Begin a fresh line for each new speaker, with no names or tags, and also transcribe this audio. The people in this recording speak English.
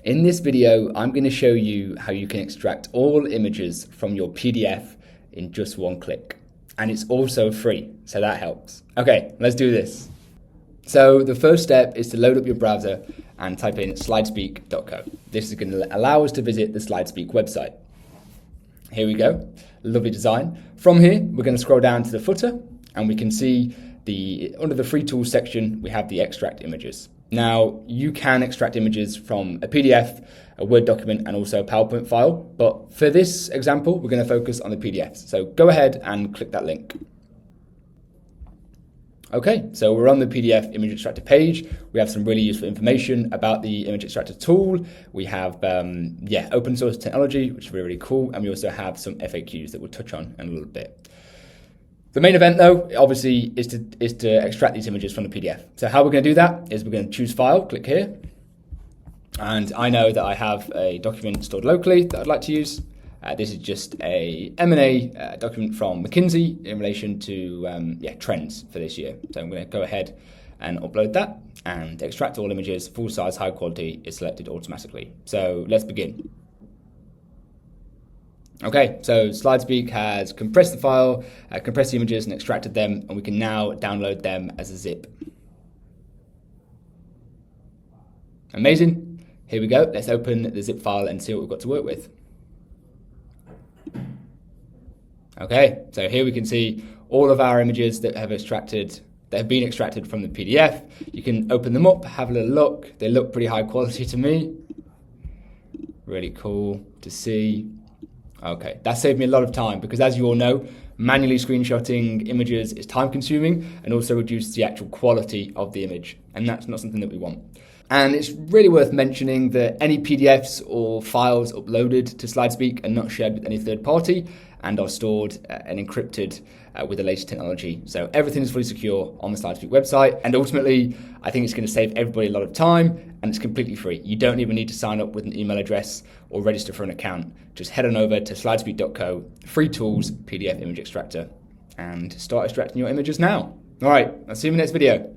In this video, I'm going to show you how you can extract all images from your PDF in just one click. And it's also free, so that helps. Okay, let's do this. So the first step is to load up your browser and type in slidespeak.co. This is going to allow us to visit the SlideSpeak website. Here we go, lovely design. From here, we're going to scroll down to the footer and we can see under the free tools section, we have the extract images. Now, you can extract images from a PDF, a Word document, and also a PowerPoint file. But for this example, we're going to focus on the PDFs. So go ahead and click that link. Okay, so we're on the PDF image extractor page. We have some really useful information about the image extractor tool. We have, open source technology, which is really, really cool. And we also have some FAQs that we'll touch on in a little bit. The main event, though, obviously, is to extract these images from the PDF. So how we're going to do that is we're going to choose File, click here. And I know that I have a document stored locally that I'd like to use. This is just a M&A document from McKinsey in relation to trends for this year. So I'm going to go ahead and upload that and extract all images, full size, high quality is selected automatically. So let's begin. Okay, so SlideSpeak has compressed the file, compressed the images and extracted them, and we can now download them as a zip. Amazing. Here we go. Let's open the zip file and see what we've got to work with. Okay, so here we can see all of our images that have been extracted from the PDF. You can open them up, have a little look. They look pretty high quality to me. Really cool to see. Okay, that saved me a lot of time because, as you all know, manually screenshotting images is time consuming and also reduces the actual quality of the image, and that's not something that we want. And it's really worth mentioning that any PDFs or files uploaded to SlideSpeak are not shared with any third party and are stored and encrypted with the latest technology. So everything is fully secure on the SlideSpeak website. And ultimately, I think it's going to save everybody a lot of time and it's completely free. You don't even need to sign up with an email address or register for an account. Just head on over to slidespeak.co, free tools, PDF image extractor, and start extracting your images now. All right, I'll see you in the next video.